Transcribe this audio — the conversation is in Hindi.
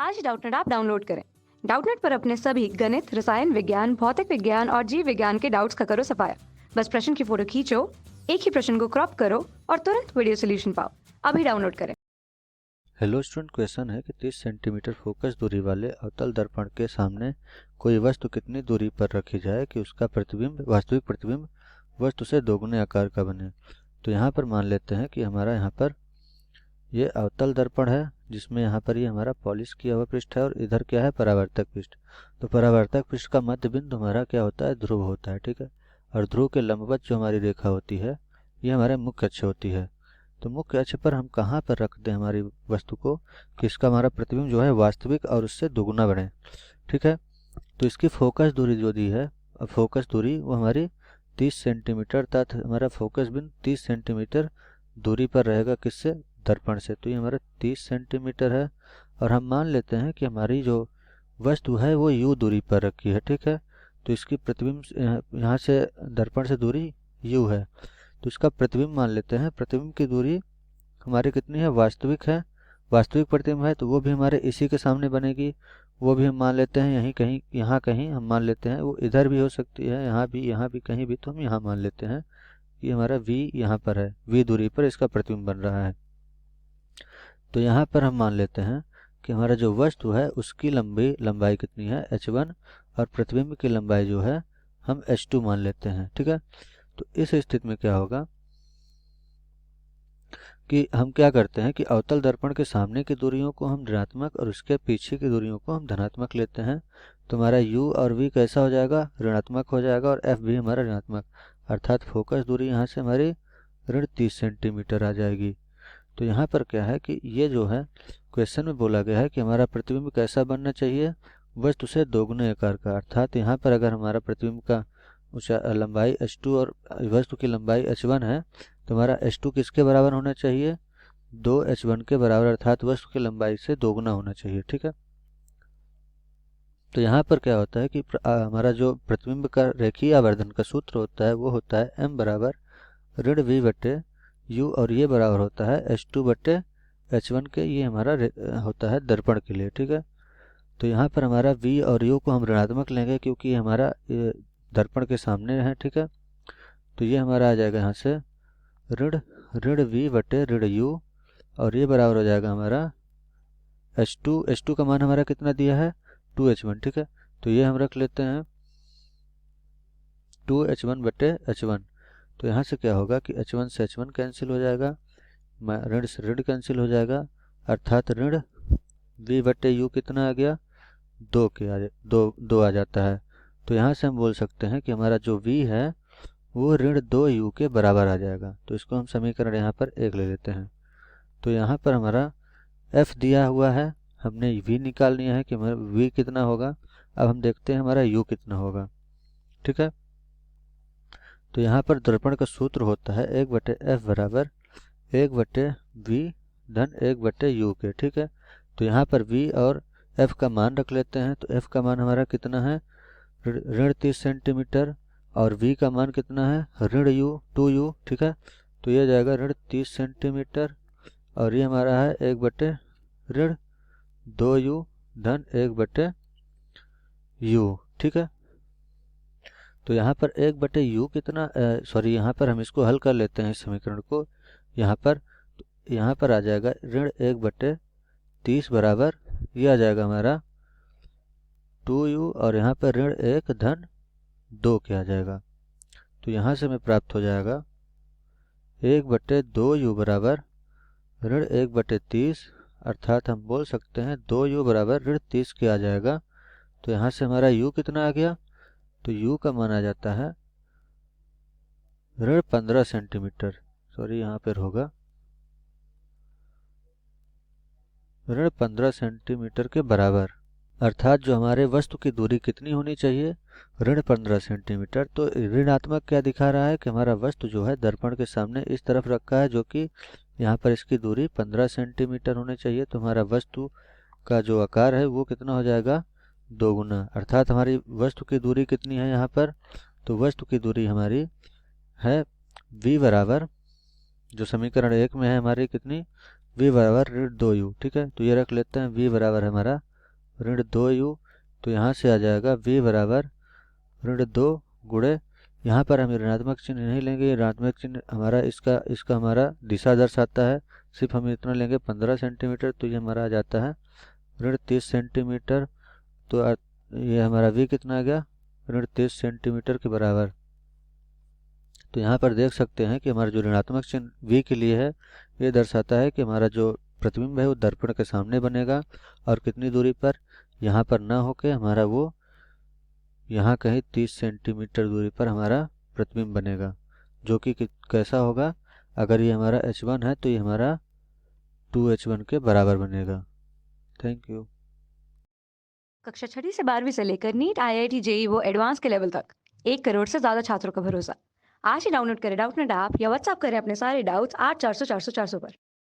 आज डाउटनेट ऐप डाउनलोड करें। डाउटनेट पर अपने सभी गणित, रसायन विज्ञान, भौतिक विज्ञान और जीव विज्ञान के डाउट्स का करो सफाया। बस प्रश्न की फोटो खींचो, एक ही प्रश्न को क्रॉप करो और तुरंत वीडियो सोल्यूशन पाओ। अभी डाउनलोड करें। हेलो स्टूडेंट, क्वेश्चन है कि 30 सेंटीमीटर फोकस दूरी वाले अवतल दर्पण के सामने कोई वस्तु कितनी दूरी पर रखी जाए कि उसका प्रतिबिंब वास्तविक प्रतिबिंब वस्तु से दोगुने आकार का बने। तो यहाँ पर मान लेते हैं कि हमारा यहाँ पर ये अवतल दर्पण है, जिसमें यहाँ पर ये हमारा पॉलिश किया हुआ पृष्ठ है और इधर क्या है, परावर्तक पृष्ठ। तो परावर्तक पृष्ठ का मध्य बिंदु हमारा क्या होता है, ध्रुव होता है, ठीक है। और ध्रुव के लंबवत जो हमारी रेखा होती है ये हमारे मुख्य अक्ष होती है। तो मुख्य अक्ष पर हम कहाँ पर रख दें हमारी वस्तु को कि इसका हमारा प्रतिबिंब जो है वास्तविक और उससे दुगुना बने, ठीक है। तो इसकी फोकस दूरी जो दी है, फोकस दूरी वो हमारी 30 सेंटीमीटर तथा हमारा फोकस बिंदु 30 सेंटीमीटर दूरी पर रहेगा, किससे, दर्पण से। तो ये हमारा 30 सेंटीमीटर है और हम मान लेते हैं कि हमारी जो वस्तु है वो u दूरी पर रखी है, ठीक है। तो इसकी प्रतिबिंब यहाँ से दर्पण से दूरी u है, तो इसका प्रतिबिंब मान लेते हैं। प्रतिबिंब की दूरी हमारी कितनी है, वास्तविक है, वास्तविक प्रतिबिंब है, तो वो भी हमारे इसी के सामने बनेगी। वो भी हम मान लेते हैं यहीं कहीं, यहाँ कहीं हम मान लेते हैं, वो इधर भी हो सकती है, यहाँ भी कहीं भी, तो हम यहाँ मान लेते हैं कि हमारा v यहाँ पर है, v दूरी पर इसका प्रतिबिंब बन रहा है। तो यहाँ पर हम मान लेते हैं कि हमारा जो वस्तु है उसकी लंबाई कितनी है, h1, और प्रतिबिंब की लंबाई जो है हम h2 मान लेते हैं, ठीक है। तो इस स्थिति में क्या होगा कि हम क्या करते हैं कि अवतल दर्पण के सामने की दूरियों को हम ऋणात्मक और उसके पीछे की दूरियों को हम धनात्मक लेते हैं। तो हमारा u और v कैसा हो जाएगा, ऋणात्मक हो जाएगा, और f भी हमारा ऋणात्मक, अर्थात फोकस दूरी यहाँ से हमारी ऋण 30 सेंटीमीटर आ जाएगी। तो यहाँ पर क्या है कि ये जो है क्वेश्चन में बोला गया है कि हमारा प्रतिबिंब कैसा बनना चाहिए, वस्तु से दोगुने आकार का। अर्थात यहाँ पर अगर हमारा प्रतिबिंब का लंबाई h2 और वस्तु की लंबाई h1 है, तो हमारा h2 किसके बराबर होना चाहिए, 2h1 के बराबर, अर्थात वस्तु की लंबाई से दोगुना होना चाहिए, ठीक है। तो यहाँ पर क्या होता है कि हमारा जो प्रतिबिंब का रेखीय आवर्धन का सूत्र होता है वो होता है m बराबर ऋण v बटे u, और ये बराबर होता है h2 बटे h1 के। ये हमारा होता है दर्पण के लिए, ठीक है। तो यहाँ पर हमारा v और u को हम ऋणात्मक लेंगे क्योंकि ये हमारा दर्पण के सामने है, ठीक है। तो ये हमारा आ जाएगा यहाँ से ऋण ऋण v बटे ऋण u, और ये बराबर हो जाएगा हमारा h2 का मान हमारा कितना दिया है, 2h1, ठीक है। तो ये हम रख लेते हैं 2h1 बटे h1। तो यहाँ से क्या होगा कि h1 से h1 कैंसिल हो जाएगा, ऋण से ऋण कैंसिल हो जाएगा, अर्थात ऋण v बटे u कितना आ गया, 2 आ जाता है। तो यहाँ से हम बोल सकते हैं कि हमारा जो v है वो ऋण 2u के बराबर आ जाएगा। तो इसको हम समीकरण यहाँ पर 1 ले लेते हैं। तो यहाँ पर हमारा f दिया हुआ है, हमने v निकाल लिया है कि हमारा v कितना होगा। अब हम देखते हैं हमारा u कितना होगा, ठीक है। तो यहाँ पर दर्पण का सूत्र होता है 1 बटे f बराबर 1 बटे v धन 1 बटे u के, ठीक है। तो यहाँ पर v और f का मान रख लेते हैं। तो f का मान हमारा कितना है, ऋण 30 सेंटीमीटर, और v का मान कितना है, ऋण u 2u, ठीक है। तो ये जाएगा ऋण 30 सेंटीमीटर, और ये हमारा है 1 बटे ऋण 2u धन 1 बटे u, ठीक है। तो यहाँ पर 1 बटे u कितना, सॉरी, यहाँ पर हम इसको हल कर लेते हैं इस समीकरण को। यहाँ पर आ जाएगा ऋण 1 बटे 30 बराबर, ये आ जाएगा हमारा 2u, और यहाँ पर ऋण 1 धन 2 क्या आ जाएगा। तो यहाँ से हमें प्राप्त हो जाएगा 1 बटे 2u बराबर ऋण 1 बटे 30, अर्थात हम बोल सकते हैं 2u बराबर ऋण 30 के आ जाएगा। तो यहाँ से हमारा u कितना आ गया, तो u का मान आ जाता है ऋण 15 सेंटीमीटर, सॉरी यहाँ पर होगा ऋण 15 सेंटीमीटर के बराबर। अर्थात जो हमारे वस्तु की दूरी कितनी होनी चाहिए, ऋण 15 सेंटीमीटर। तो ऋणात्मक क्या दिखा रहा है कि हमारा वस्तु जो है दर्पण के सामने इस तरफ रखा है, जो कि यहाँ पर इसकी दूरी 15 सेंटीमीटर होनी चाहिए। तो हमारा वस्तु का जो आकार है वो कितना हो जाएगा, दोगुना। अर्थात हमारी वस्तु की दूरी कितनी है यहाँ पर, तो वस्तु की दूरी हमारी है v बराबर, जो समीकरण 1 में है हमारी कितनी, v बराबर ऋण 2u, ठीक है। तो ये रख लेते हैं v बराबर हमारा ऋण 2u, तो यहाँ से आ जाएगा v बराबर ऋण 2 गुणे, यहाँ पर हम ऋणात्मक चिन्ह नहीं लेंगे, ये ऋणात्मक चिन्ह हमारा इसका हमारा दिशा दर्शाता है, सिर्फ हम इतना लेंगे 15 सेंटीमीटर, तो ये हमारा आ जाता है ऋण 30 सेंटीमीटर। तो ये हमारा v कितना आ गया, ऋण 30 सेंटीमीटर के बराबर। तो यहाँ पर देख सकते हैं कि हमारा जो ऋणात्मक चिन्ह v के लिए है, ये दर्शाता है कि हमारा जो प्रतिबिंब है वो दर्पण के सामने बनेगा, और कितनी दूरी पर, यहाँ पर ना होके हमारा वो यहाँ कहीं 30 सेंटीमीटर दूरी पर हमारा प्रतिबिंब बनेगा, जो कि कैसा होगा, अगर ये हमारा h1 है तो ये हमारा 2h1 के बराबर बनेगा। Thank you. कक्षा 6वीं से 12वीं से लेकर नीट, IIT, JEE वो एडवांस के लेवल तक 1 करोड़ से ज्यादा छात्रों का भरोसा। आज ही डाउनलोड करें डाउटनेट ऐप या व्हाट्सएप करें अपने सारे डाउट्स 8400 400 400 पर।